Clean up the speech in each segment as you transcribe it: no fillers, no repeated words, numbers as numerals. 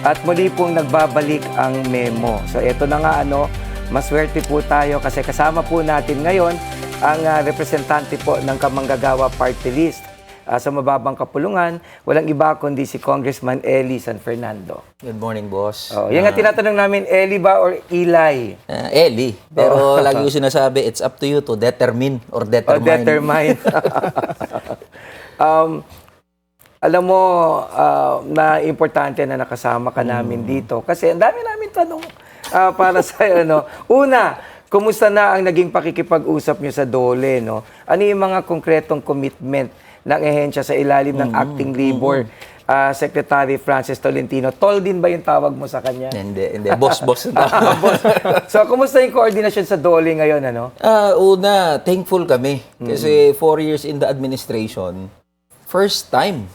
At muli pong nagbabalik ang memo. So ito na nga maswerte po tayo kasi kasama po natin ngayon ang representante po ng Kamanggagawa Party List. Sa mababang kapulungan, walang iba kundi si Congressman Eli San Fernando. Good morning, boss. Yan nga tinatanong namin, Eli ba or Eli? Eli. Pero lagi ko sinasabi, it's up to you to determine or determine. Determine. Alam mo, na importante na nakasama ka namin dito. Kasi ang dami namin tanong para sa'yo. Una, kumusta na ang naging pakikipag-usap nyo sa DOLE? Ano yung mga konkretong commitment ng ehensya sa ilalim ng Acting Labor Secretary Francis Tolentino? Tol din ba yung tawag mo sa kanya? Hindi. Boss. Boss. So, kumusta yung koordinasyon sa DOLE ngayon? Una, thankful kami. Kasi 4 years in the administration, first time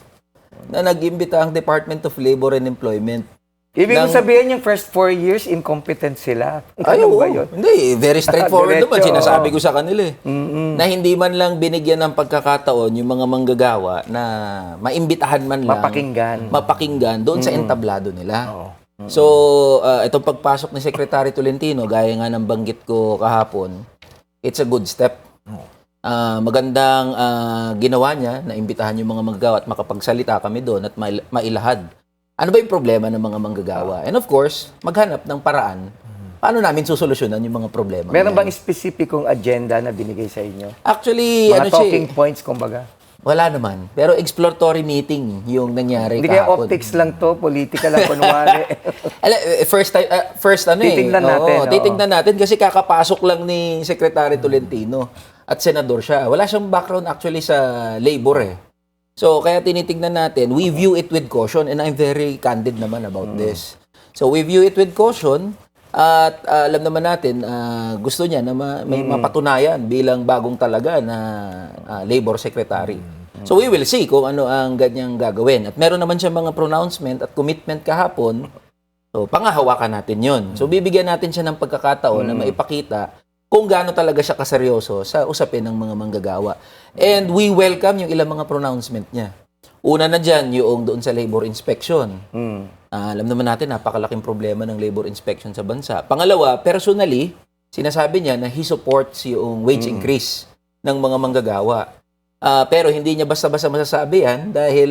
na nag-imbita ang Department of Labor and Employment. Ibig sabihin yung first 4 years, incompetent sila. Ayun ba yun? Hindi, very straightforward naman. Diretso, Sinasabi ko sa kanila na hindi man lang binigyan ng pagkakataon yung mga manggagawa na maimbitahan man lang. Mapakinggan doon sa entablado nila. So, itong pagpasok ni Secretary Tolentino, gaya nga ng banggit ko kahapon, it's a good step. Magandang ginawa niya na imbitahan yung mga manggagawa at makapagsalita kami doon at mailahad. Ano ba yung problema ng mga manggagawa? And of course, maghanap ng paraan paano namin susolusyonan yung mga problema. Meron bang specificong agenda na binigay sa inyo? Actually, mga talking points, kumbaga? Wala naman. Pero exploratory meeting yung nangyari kahapon. Hindi kaya optics lang to, politika lang kunwari. Titingnan natin. Titingnan natin kasi kakapasok lang ni Secretary Tolentino at senador siya. Wala siyang background actually sa labor . So, kaya tinitignan natin, we view it with caution and I'm very candid naman about this. So, we view it with caution at alam naman natin, gusto niya na may mapatunayan bilang bagong talaga na labor secretary. So, we will see kung ano ang ganyang gagawin. At meron naman siya mga pronouncement at commitment kahapon. So, pangahawakan natin yon. So, bibigyan natin siya ng pagkakataon na maipakita kung gaano talaga siya kaseryoso sa usapin ng mga manggagawa. And we welcome yung ilang mga pronouncement niya. Una na dyan, yung doon sa labor inspection. Alam naman natin, napakalaking problema ng labor inspection sa bansa. Pangalawa, personally, sinasabi niya na he supports yung wage increase ng mga manggagawa. Pero hindi niya basta-basta masasabi yan dahil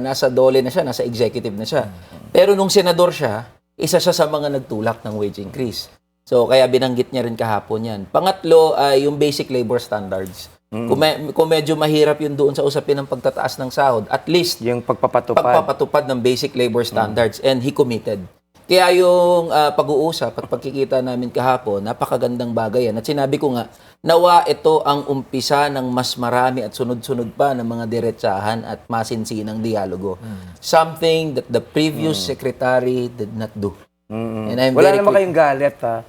nasa DOLE na siya, nasa executive na siya. Pero nung senador siya, isa siya sa mga nagtulak ng wage increase. So, kaya binanggit niya rin kahapon yan. Pangatlo ay yung basic labor standards. Kung medyo mahirap yun doon sa usapin ng pagtataas ng sahod, at least yung pagpapatupad ng basic labor standards. And he committed. Kaya yung pag-uusap at pagkikita namin kahapon, napakagandang bagay yan. At sinabi ko nga, nawa ito ang umpisa ng mas marami at sunod-sunod pa ng mga diretsahan at masinsinang dialogo. Something that the previous secretary did not do. And I'm wala naman kayong galit, ha?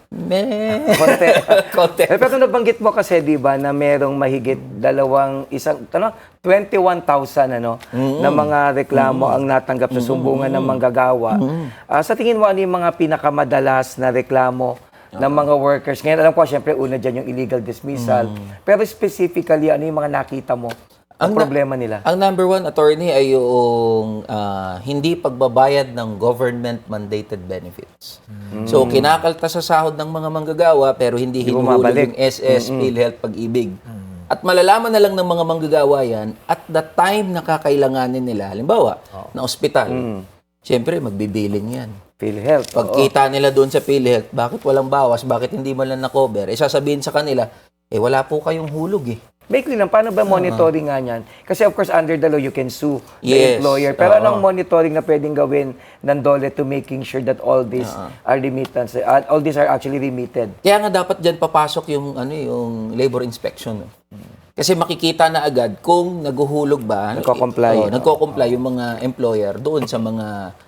Konti. Pero nabanggit mo kasi, di ba, na merong mahigit 21,000 na mga reklamo ang natanggap sa sumbungan ng manggagawa. Sa tingin mo, ano yung mga pinakamadalas na reklamo ng mga workers? Ngayon, alam ko, syempre, una dyan yung illegal dismissal. Pero specifically, ano yung mga nakita mo? Ang problema nila? Ang number one, attorney, ay yung hindi pagbabayad ng government-mandated benefits. So, kinakalta sa sahod ng mga manggagawa pero hindi hinuhulog yung SS, PhilHealth, Pag-ibig. At malalaman na lang ng mga manggagawa yan at the time na kakailanganin nila, halimbawa, na ospital, siyempre, magbibiling yan. PhilHealth. Pagkita nila doon sa PhilHealth, bakit walang bawas, bakit hindi man lang na-cover, sasabihin sa kanila, wala po kayong hulog . Baikli lang, paano ba monitoring nga niyan? Kasi of course, under the law, you can sue the employer. Pero anong monitoring na pwedeng gawin ng DOLE to making sure that all these are remittance, all these are actually remitted? Kaya nga dapat dyan papasok yung labor inspection. Kasi makikita na agad kung naguhulog ba, nagko-comply yung mga employer doon sa mga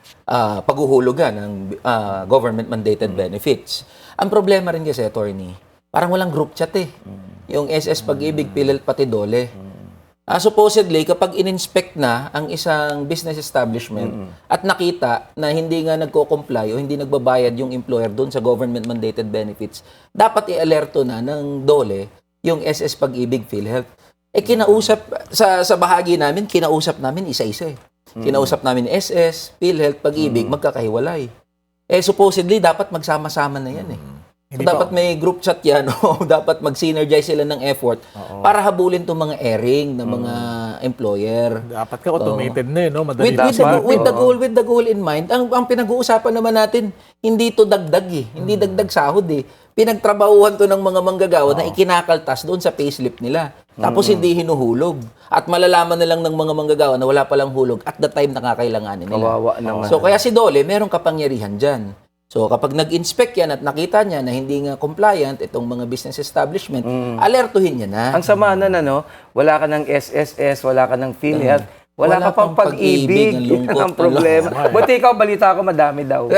paghuhulugan ng government-mandated benefits. Ang problema rin kasi, attorney, parang walang group chat . Yung SS, Pag-ibig, PhilHealth, pati DOLE. Supposedly, kapag in-inspect na ang isang business establishment at nakita na hindi nga nagko-comply o hindi nagbabayad yung employer doon sa government-mandated benefits, dapat i-alerto na ng DOLE yung SS, Pag-ibig, PhilHealth. Kinausap, sa bahagi namin, kinausap namin isa-isa . Kinausap namin ni SS, PhilHealth, Pag-ibig, magkakahiwalay. Supposedly, dapat magsama-sama na yan So, dapat may group chat yan o dapat mag-synergize sila ng effort para habulin itong mga airing ng mga employer. Dapat ka automated na no? Madali. With the goal in mind, ang pinag-uusapan naman natin, hindi to dagdag hindi dagdag sahod Pinagtrabahuhan to ng mga manggagawa na ikinakaltas doon sa payslip nila. Tapos hindi hinuhulog. At malalaman na lang ng mga manggagawa na wala palang hulog at the time na kakailanganin nila. Kawawa naman. So kaya si Dole, merong kapangyarihan dyan. So kapag nag-inspect yan at nakita niya na hindi nga compliant itong mga business establishment, alertuhin niya na. Ang sama na wala ka ng SSS, wala ka ng PhilHealth, wala ka pang pag-ibig. ang Yan lungkot, ang problema. Buti ikaw, balita ko, madami daw.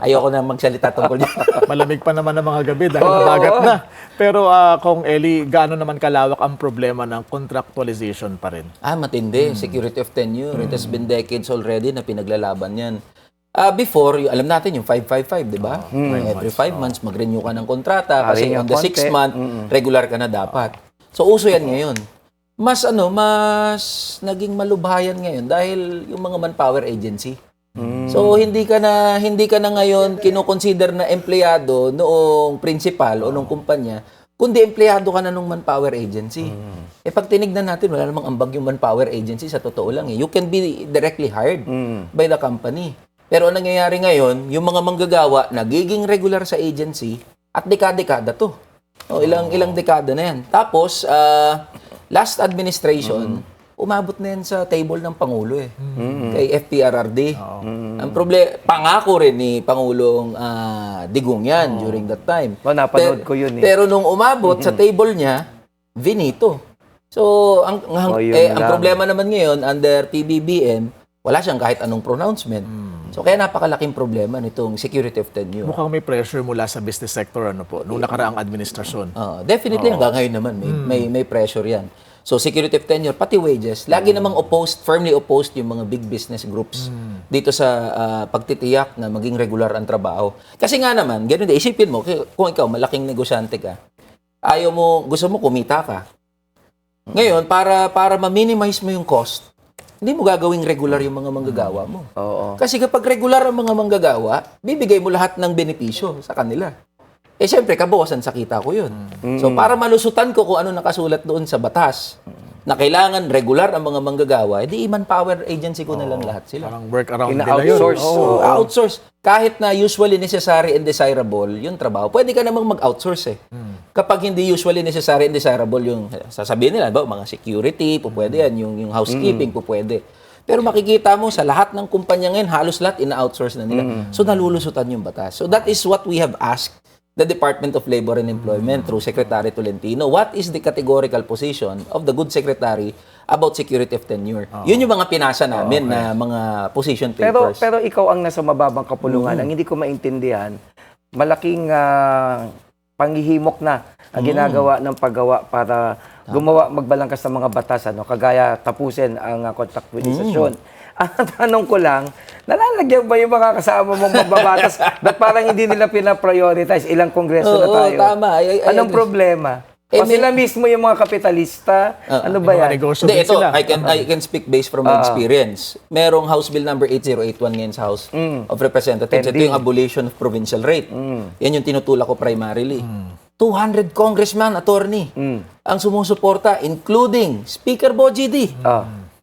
Ayoko na magsalita tungkol dyan. Malamig pa naman ng mga gabi dahil nabagat na. Pero kung Eli, gaano naman kalawak ang problema ng contractualization pa rin? Matindi. Security of tenure. It has been decades already na pinaglalaban yan. Before, alam natin yung 555, di ba? Every 5 months, mag-renew ka ng kontrata kasi on the 6th month, regular ka na dapat. So, uso yan ngayon. Mas naging malubhayan ngayon dahil yung mga manpower agency. So, hindi ka na ngayon kinoconsider na empleyado noong principal o noong kumpanya, kundi empleyado ka na nung manpower agency. Pag tinignan natin, wala namang ambag yung manpower agency, sa totoo lang. You can be directly hired by the company. Pero ang nangyayari ngayon, yung mga manggagawa nagiging regular sa agency at dekada-dekada to. Ilang dekada na yan. Tapos, last administration, umabot na yan sa table ng Pangulo kay FPRRD. Ang problema, pangako rin ni Pangulong Digong yan during that time. Napanood ko yun Pero nung umabot sa table niya, vinito. So, ang problema naman ngayon, under PBBM, wala siyang kahit anong pronouncement. So, kaya napakalaking problema nitong security of tenure. Mukhang may pressure mula sa business sector nung nakaraang administrasyon. Definitely, hanggang ngayon naman, may pressure yan. So, security of tenure, pati wages, lagi namang firmly opposed yung mga big business groups dito sa pagtitiyak na maging regular ang trabaho. Kasi nga naman, ganun din, isipin mo, kung ikaw, malaking negosyante ka, gusto mo kumita ka. Ngayon, para ma-minimize mo yung cost, hindi mo gagawing regular yung mga manggagawa mo. Kasi kapag regular ang mga manggagawa, bibigay mo lahat ng benepisyo sa kanila. Siyempre, kabawasan sa kita ko yun. So, para malusutan ko kung ano nakasulat doon sa batas, na kailangan regular ang mga manggagawa, edi manpower agency ko na lang lahat sila. Parang work around nila yun. Ina-outsource. Outsource. Kahit na usually necessary and desirable yung trabaho, pwede ka namang mag-outsource Kapag hindi usually necessary and desirable yung sasabihin nila, mga security, pwede yan, yung housekeeping, pwede. Pero makikita mo sa lahat ng kumpanya ngayon, halos lahat ina-outsource na nila. So nalulusutan yung batas. So that is what we have asked the Department of Labor and Employment through Secretary Tolentino. What is the categorical position of the good secretary about security of tenure? Yun yung mga pinasa namin na mga position papers. Pero ikaw ang nasa mababang kapulungan. Ang hindi ko maintindihan, malaking panghihimok na ang ginagawa ng paggawa para magbalangkas ng mga batas, kagaya tapusin ang contractualization. Ang tanong ko lang, nalalagyan ba yung mga kasama mong mababatas? Ba't parang hindi nila pina-prioritize? Ilang kongreso na tayo? Tama. Anong problema? O sila mismo yung mga kapitalista? Ano ba yan? Hindi, ito, I can speak based from my experience. Merong House Bill number 8081 ngayon sa House of Representatives. Ito yung abolition of provincial rate. Yan yung tinutulak ko primarily. 200 congressman, attorney, ang sumusuporta, including Speaker Boji D.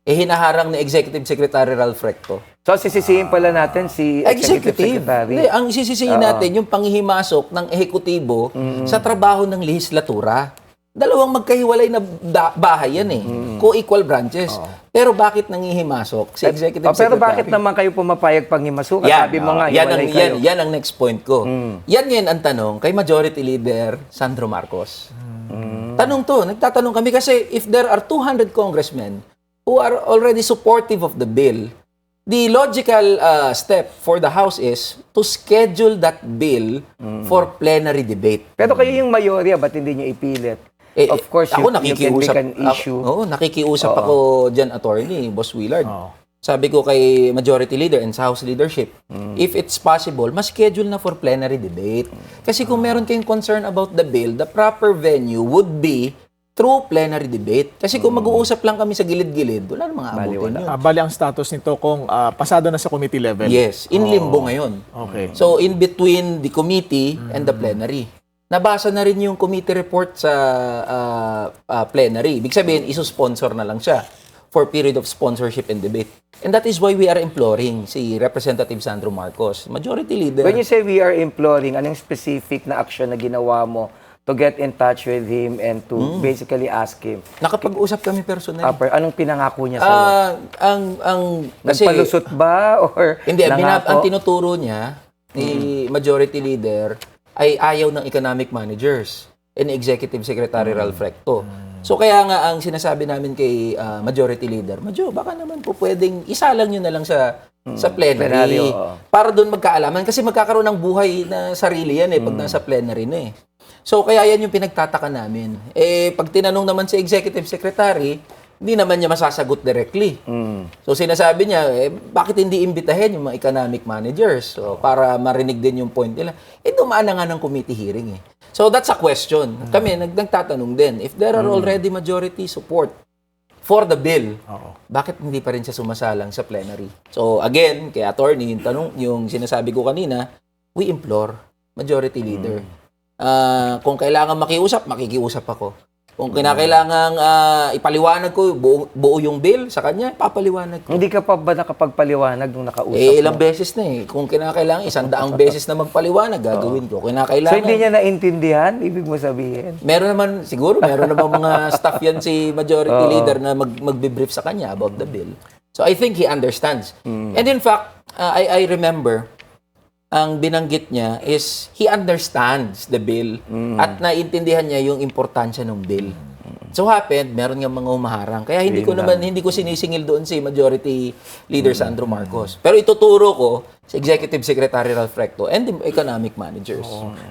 Hinaharang ni Executive Secretary Ralph Recto. So, sisisihin pala natin si Executive Secretary. Hindi, ang sisisihin natin, yung panghihimasok ng ehekutibo sa trabaho ng lehislatura. Dalawang magkahiwalay na bahay yan Co-equal branches. Pero bakit nangihimasok si Executive Secretary? Pero bakit naman kayo pumapayag panghimasukan? Sabi mo nga, yan ang next point ko. Yan ngayon ang tanong kay Majority Leader Sandro Marcos. Nagtatanong kami kasi if there are 200 congressmen who are already supportive of the bill, the logical step for the House is to schedule that bill for plenary debate. Pero kayo yung mayorya, ba't hindi nyo ipilit? Of course, ako you can make an issue. Nakikiusap ako dyan, attorney, Boss Willard. Sabi ko kay Majority Leader and sa House Leadership, if it's possible, mas schedule na for plenary debate. Kasi kung meron kayong concern about the bill, the proper venue would be through plenary debate. Kasi kung mag-uusap lang kami sa gilid-gilid, wala namang aabutin yun. Bali ang status nito kung pasado na sa committee level. Yes, in limbo ngayon. Okay. So, in between the committee and the plenary. Nabasa na rin yung committee report sa plenary. Ibig sabihin, iso-sponsor na lang siya for period of sponsorship and debate. And that is why we are imploring si Representative Sandro Marcos, Majority Leader. When you say we are imploring, anong specific na action na ginawa mo to get in touch with him and to basically ask him? Nakapag-usap kami personally. Anong pinangako niya sa'yo? Kasi, Nagpalusot ba? Or hindi, nangako? ang tinuturo niya ni Majority Leader ay ayaw ng economic managers and Executive Secretary Ralph Recto. So kaya nga ang sinasabi namin kay Majority Leader, Majo, baka naman po pwedeng isalang nyo na lang sa plenary. Para doon magkaalaman. Kasi magkakaroon ng buhay na sarili yan pag nasa plenary na So kaya yan yung pinagtataka namin. Pag tinanong naman si Executive Secretary, hindi naman niya masasagot directly. So sinasabi niya, bakit hindi imbitahin yung mga economic managers? So, para marinig din yung point nila. Dumaan na nga ng committee hearing So that's a question. Kami nagtatanong din, if there are already majority support for the bill, bakit hindi pa rin siya sumasalang sa plenary? So again, kay attorney, yung sinasabi ko kanina, we implore Majority Leader. Kung kailangan makikiusap ako. Kung kinakailangang ipaliwanag ko buo yung bill sa kanya, papaliwanag ko. Hindi ka pa ba nakapagpaliwanag nung nakausap ilang mo? beses na Kung kinakailangan, 100 beses na magpaliwanag, gagawin ko. Kinakailangan. So hindi niya naintindihan? Ibig mo sabihin? Meron naman mga staff yan si Majority Leader na magbe-brief sa kanya about the bill. So I think he understands. And in fact, I remember, ang binanggit niya is he understands the bill at naiintindihan niya yung importansya ng bill. So happened, meron nga mga umaharang. Kaya hindi ko sinisingil doon si Majority Leader Sandro Marcos. Pero ituturo ko si Executive Secretary Ralph Recto and the economic managers.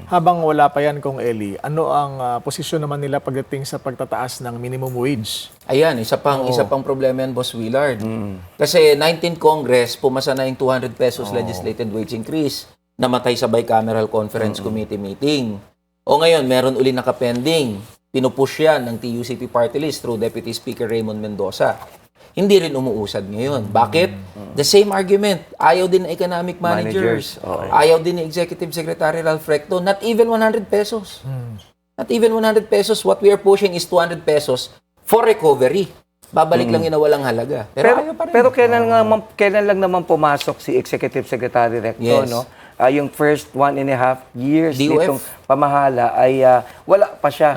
Habang wala pa yan kung Eli, ano ang posisyon naman nila pagdating sa pagtataas ng minimum wage? Ayan, isa pang problema yan, Boss Willard. Kasi 19th Congress, pumasa na yung 200 pesos legislated wage increase. Namatay sa bicameral conference committee meeting. O ngayon, meron uli nakapending. Pinupush yan ng TUCP party list through Deputy Speaker Raymond Mendoza. Hindi rin umuusad ngayon. Bakit? The same argument. Ayaw din ng economic managers. Ayaw din ng Executive Secretary Ralph Recto. Not even 100 pesos. Not even 100 pesos. What we are pushing is 200 pesos for recovery. Babalik lang yun na walang halaga. Pero ayaw pa rin. Pero kailan lang naman pumasok si Executive Secretary Recto, Yes. no? Yung first 1.5 years DOF. nitong pamahala ay wala pa siya.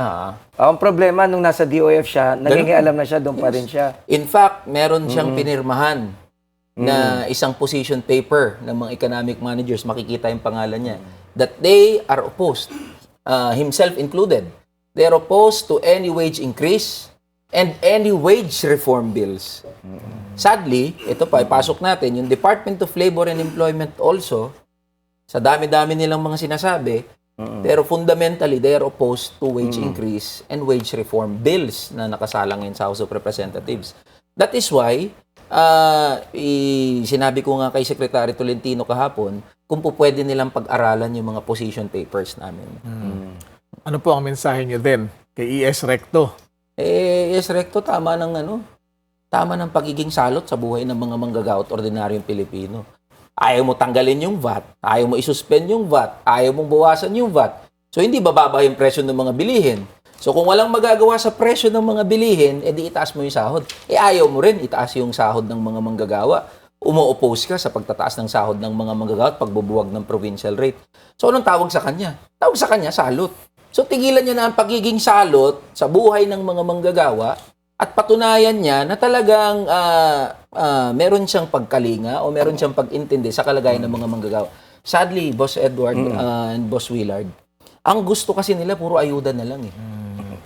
Ang problema, nung nasa DOF siya, nangingialam na siya, doon pa rin siya. In fact, meron siyang pinirmahan na isang position paper ng mga economic managers, makikita yung pangalan niya, that they are opposed, himself included. They are opposed to any wage increase and any wage reform bills. Sadly, ito pa, ipasok natin, yung Department of Labor and Employment also, sa dami-dami nilang mga sinasabi, pero fundamentally, they are opposed to wage increase and wage reform bills na nakasalang ngayon sa House of Representatives. That is why, sinabi ko nga kay Secretary Tolentino kahapon, kung po pwede nilang pag-aralan yung mga position papers namin. Ano po ang mensahe niyo din kay ES Recto? Yes, Recto, tama ng pagiging salot sa buhay ng mga manggagawa at ordinaryong Pilipino. Ayaw mo tanggalin yung VAT, ayaw mo isuspend yung VAT, ayaw mong bawasan yung VAT. So, hindi bababa yung presyo ng mga bilihin. So, kung walang magagawa sa presyo ng mga bilihin, edi itaas mo yung sahod. Ayaw mo rin itaas yung sahod ng mga manggagawa. Umo-oppose ka sa pagtataas ng sahod ng mga manggagawa at pagbubuwag ng provincial rate. So, anong tawag sa kanya? Tawag sa kanya, salot. So, tigilan niya na ang pagiging salot sa buhay ng mga manggagawa at patunayan niya na talagang meron siyang pagkalinga o meron siyang pag-intindi sa kalagayan ng mga manggagawa. Sadly, Boss Edward and Boss Willard, ang gusto kasi nila puro ayuda na lang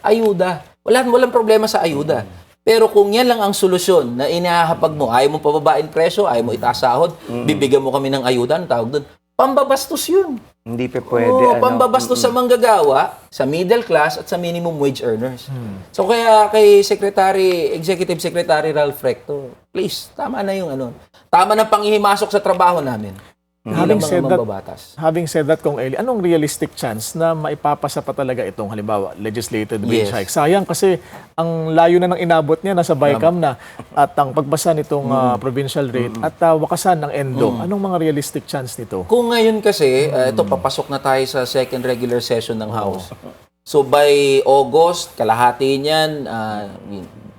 Ayuda. Walang problema sa ayuda. Pero kung yan lang ang solusyon na inahapag mo, ayaw mo pababain presyo, ayaw mo itaas sahod, bibigyan mo kami ng ayuda, ang tawag doon, pambabastos yun. Hindi pa pwede. Pambabastos sa manggagawa, sa middle class at sa minimum wage earners. So kaya kay Executive Secretary Ralph Recto, please, tama na yung tama na panghihimasok sa trabaho namin. Hindi lang mga said that, mambabatas. having said that, Kong Eli, anong realistic chance na maipapasa pa talaga itong halimbawa legislated wage Yes. hike? Sayang kasi ang layo na ng inabot niya, nasa BICAM na, at ang pagbasa nitong provincial rate at wakasan ng ENDO. Anong mga realistic chance nito? Kung ngayon kasi, ito papasok na tayo sa second regular session ng House. So by August, kalahati niyan,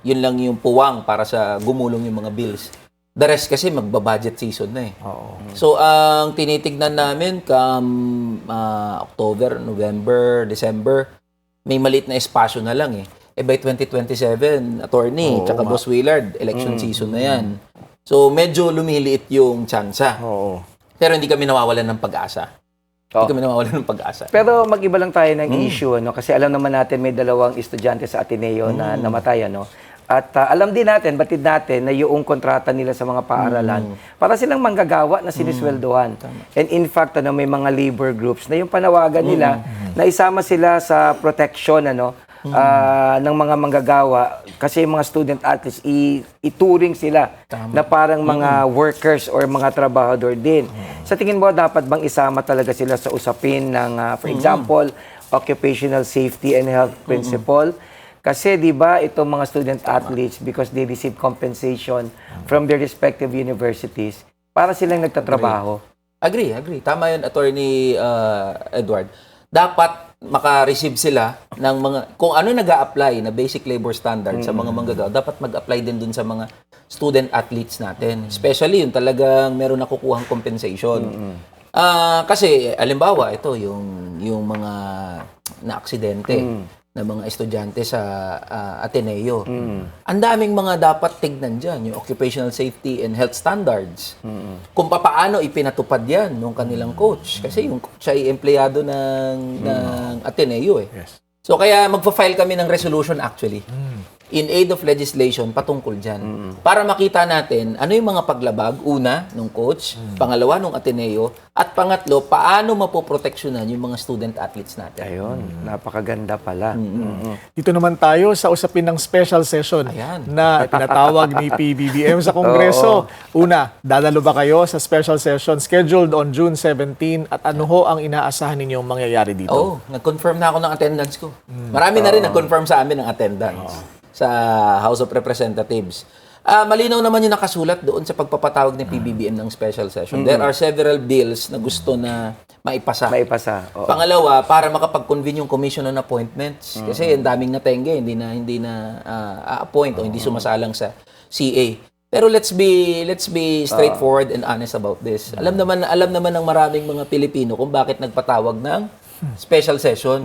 yun lang yung puwang para sa gumulong yung mga bills. The rest kasi magba-budget season na eh. So ang tinitignan namin October, November, December, may maliit na espasyo na lang eh. By 2027, attorney, tsaka Boss Willard, election season na yan. So medyo lumiliit yung tsansa. Pero hindi kami nawawalan ng pag-asa. Hindi kami nawawalan ng pag-asa. Pero mag-iba lang tayo ng issue, ano? Kasi alam naman natin may 2 estudyante sa Ateneo na namatay, ano? At alam din natin, batid natin na yung kontrata nila sa mga paaralan para silang manggagawa na sinisweldohan. And in fact, ano, may mga labor groups na yung panawagan nila na isama sila sa protection, ano, ng mga manggagawa kasi yung mga student athletes ituring sila na parang mga workers or mga trabahador din. Sa tingin mo, dapat bang isama talaga sila sa usapin ng, for example, occupational safety and health principle? Kasi 'di ba itong mga student athletes, because they receive compensation from their respective universities, para silang nagtatrabaho. Agree. Tama yun, Attorney Edward. Dapat maka-receive sila ng mga, kung ano nag-a-apply na basic labor standard sa mga manggagawa, dapat mag-apply din dun sa mga student athletes natin. Especially yung talagang meron nakukuhang compensation. Kasi, alimbawa, ito, yung mga na-aksidente na mga estudyante sa Ateneo. Ang daming mga dapat tignan dyan, yung occupational safety and health standards. Kung paano ipinatupad yan ng kanilang coach. Kasi yung coach ay empleyado ng Ateneo eh. Yes. So kaya magpa-file kami ng resolution actually in aid of legislation patungkol dyan. Para makita natin ano yung mga paglabag, una, nung coach, pangalawa, nung Ateneo, at pangatlo, paano mapoproteksyonan yung mga student athletes natin. Ayun, napakaganda pala. Dito naman tayo sa usapin ng special session Ayan. na tinatawag ni PBBM sa Kongreso. Una, dadalo ba kayo sa special session scheduled on June 17 at ano ho ang inaasahan ninyong mangyayari dito? Oo, nag-confirm na ako ng attendance ko. Marami na rin nag-confirm sa amin ng attendance sa House of Representatives. Malinaw naman yung nakasulat doon sa pagpapatawag ni PBBM ng special session. There are several bills na gusto na maipasa. Oo. Pangalawa, para makapag-convene yung commission on appointments. Kasi ang daming natengge, hindi na appoint o hindi sumasalang sa CA. Pero let's be straightforward and honest about this. Alam naman ng maraming mga Pilipino kung bakit nagpatawag ng special session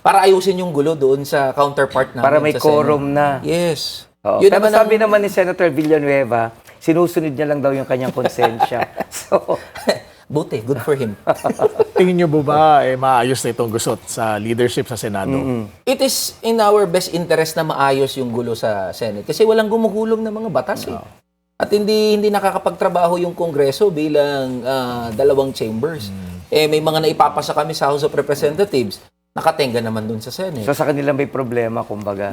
para ayusin yung gulo doon sa counterpart namin Para may sa quorum Senate. na. Yes. Oo. Yun Pero naman sabi naman ni Senator Villanueva, sinusunod niya lang daw yung kanyang konsensya. So, Buti, good for him. Tingin niyo po ba maayos na itong gusot sa leadership sa Senado? It is in our best interest na maayos yung gulo sa Senate kasi walang gumugulong na mga batas eh. At hindi nakakapagtrabaho yung Kongreso bilang 2 chambers. May mga naipapasa kami sa House of Representatives, nakatenga naman dun sa Senate. sa kanila may problema, kumbaga.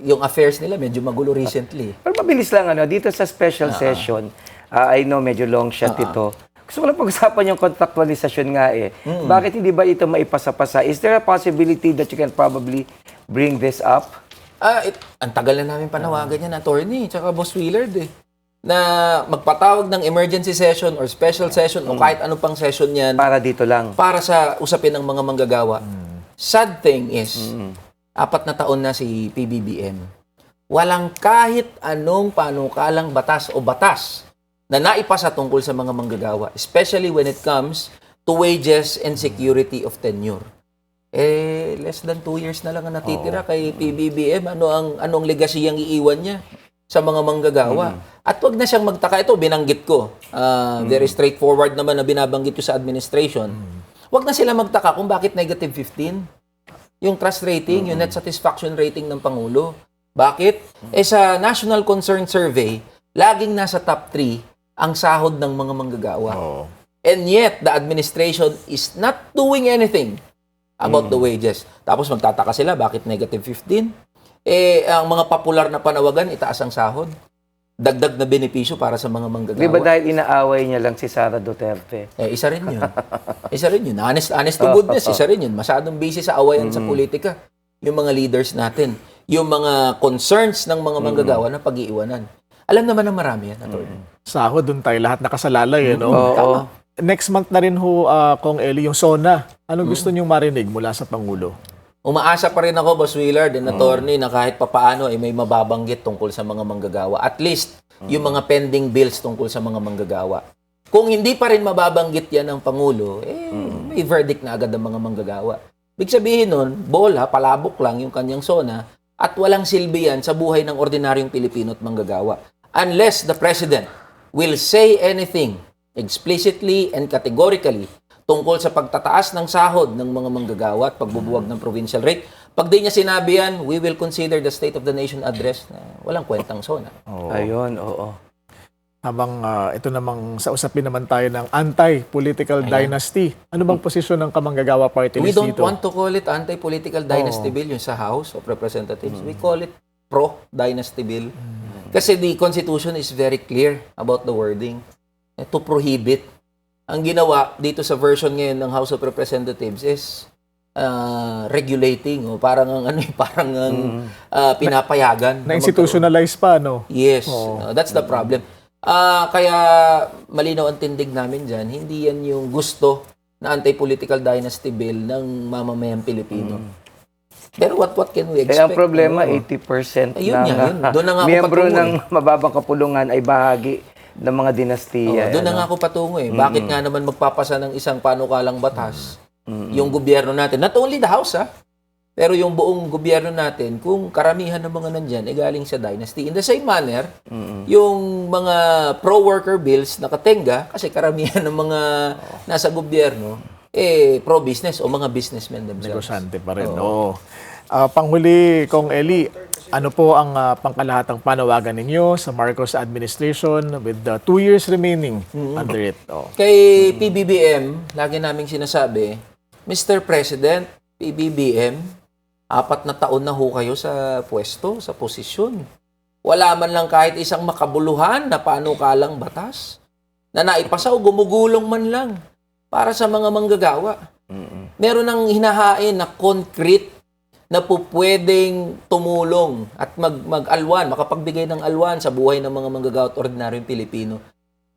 Yung affairs nila medyo magulo recently. Pero mabilis lang, ano, dito sa special session, I know medyo long shot ito. Gusto ko lang pag-usapan yung contractualization nga eh. Bakit hindi ba ito maipasa-pasa? Is there a possibility that you can probably bring this up? Ang tagal na namin panawagan yan, attorney, tsaka Boss Willard eh, na magpatawag ng emergency session or special session o kahit ano pang session yan Para dito lang. para sa usapin ng mga manggagawa. Sad thing is, 4 na taon na si PBBM. Walang kahit anong panukalang batas o batas na naipasa tungkol sa mga manggagawa, especially when it comes to wages and security of tenure. Less than 2 years na lang ang natitira kay PBBM. Anong legacy ang iiwan niya sa mga manggagawa? At wag na siyang magtaka. Ito, binanggit ko. Very straightforward naman na binabanggit ko sa administration. Wag na sila magtaka kung bakit negative 15. Yung trust rating, yung net satisfaction rating ng Pangulo. Bakit? Sa National Concern Survey, laging nasa top 3 ang sahod ng mga manggagawa. And yet, the administration is not doing anything about the wages. Tapos magtataka sila, bakit negative 15? Ang mga popular na panawagan, itaas ang sahod. dagdag na benepisyo para sa mga manggagawa. Di ba dahil inaaway niya lang si Sara Duterte? Isa rin yun. Isa rin yun. Honest to goodness, isa rin yun. Masyadong busy sa awayan sa politika. Yung mga leaders natin. Yung mga concerns ng mga manggagawa na pag-iiwanan. Alam naman ng marami yan, attorney. Sahod, doon tayo lahat nakasalalay, no? Oo. Next month na rin ho, Kong Eli, yung SONA. Anong gusto niyong marinig mula sa Pangulo? Umaasa pa rin ako, Boss Willard and attorney, na kahit papaano ay may mababanggit tungkol sa mga manggagawa. At least, yung mga pending bills tungkol sa mga manggagawa. Kung hindi pa rin mababanggit yan ng Pangulo, may verdict na agad ang mga manggagawa. Ibig sabihin nun, bola, palabok lang yung kanyang SONA at walang silbi yan sa buhay ng ordinaryong Pilipino at manggagawa. Unless the President will say anything explicitly and categorically tungkol sa pagtataas ng sahod ng mga manggagawa at pagbubuwag ng provincial rate. Pag di niya sinabi yan, we will consider the State of the Nation address na walang kwentang SONA. Ayun, oo. Habang ito namang sa usapin naman tayo ng anti-political dynasty. Ano bang posisyon ng Kamanggagawa Party We List don't dito? want to call it anti-political dynasty bill yung sa House of Representatives. We call it pro-dynasty bill. Kasi the Constitution is very clear about the wording. To prohibit. Ang ginawa dito sa version ngayon ng House of Representatives is regulating o parang ang pinapayagan. Na-institutionalize pa, no? Yes, that's the problem. Kaya malinaw ang tindig namin dyan, hindi yan yung gusto na anti-political dynasty bill ng mamamayang Pilipino. Pero what can we expect? Kaya ang problema, 80% Ayun nga, yun. Doon na nga ako miyembro patungo, ng mababang kapulungan ay bahagi ng mga dinastiya. doon na nga ako patungo eh. Bakit nga naman magpapasa ng isang panukalang batas yung gobyerno natin? Not only the House, pero yung buong gobyerno natin, kung karamihan ng mga nandyan ay galing sa dynasty. In the same manner, yung mga pro-worker bills nakatenga, kasi karamihan ng mga nasa gobyerno, pro-business o mga businessmen themselves. Negosyante pa rin, no? Panghuli, Kong Eli, ano po ang pangkalahatang panawagan ninyo sa Marcos administration with 2 years remaining under it? Kay PBBM, lagi naming sinasabi, Mr. President, PBBM, 4 na taon na ho kayo sa pwesto, sa posisyon. Wala man lang kahit isang makabuluhan na panukalang batas na naipasa o gumugulong man lang para sa mga manggagawa. Meron ng hinahain na concrete na po pwedeng tumulong at mag-alwan, makapagbigay ng alwan sa buhay ng mga manggagawa at ordinaryong Pilipino.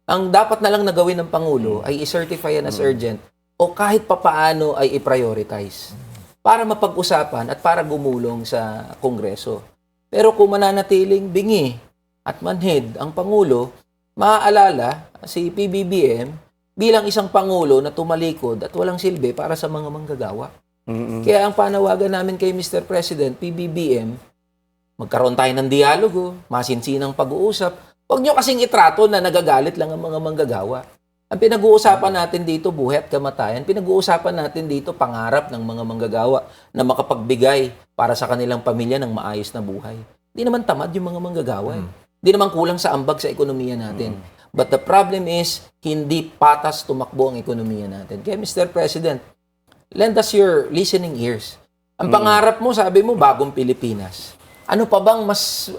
Ang dapat na lang nagawin ng Pangulo ay i-certify yan as urgent o kahit papaano ay i-prioritize para mapag-usapan at para gumulong sa Kongreso. Pero kung mananatiling bingi at manhid ang Pangulo, maaalala si PBBM bilang isang Pangulo na tumalikod at walang silbi para sa mga manggagawa. Kaya ang panawagan namin kay Mr. President, PBBM, magkaroon tayo ng dialogo, masinsinang pag-uusap. Huwag nyo kasing itrato na nagagalit lang ang mga manggagawa. Ang pinag-uusapan natin dito, buhay at kamatayan. Pinag-uusapan natin dito, pangarap ng mga manggagawa na makapagbigay para sa kanilang pamilya ng maayos na buhay. Hindi naman tamad yung mga manggagawa. Hindi naman kulang sa ambag sa ekonomiya natin. But the problem is, hindi patas tumakbo ang ekonomiya natin. Kaya Mr. President, lend us your listening ears. Ang pangarap mo, sabi mo, bagong Pilipinas. Ano pa bang mas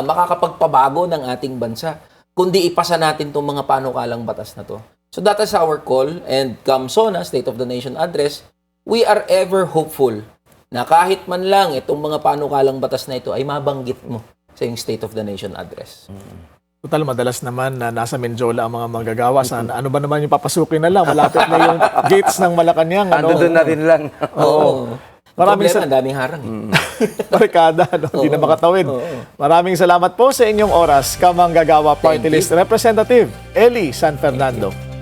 makakapagpabago ng ating bansa kundi ipasa natin itong mga panukalang batas na to? So that is our call, and come SONA, State of the Nation Address, we are ever hopeful na kahit man lang itong mga panukalang batas na ito ay mabanggit mo sa yung State of the Nation Address. Total, madalas naman na nasa Menjola ang mga manggagawa. Sana, ano ba naman yung papasukin na lang? Malapit na yung gates ng Malacanang. Ando doon na rin lang. Oo. Maraming Problema, ang daming harang. barikada, no? Hindi na makatawid. Maraming salamat po sa inyong oras, Kamanggagawa Party List Representative Eli San Fernando.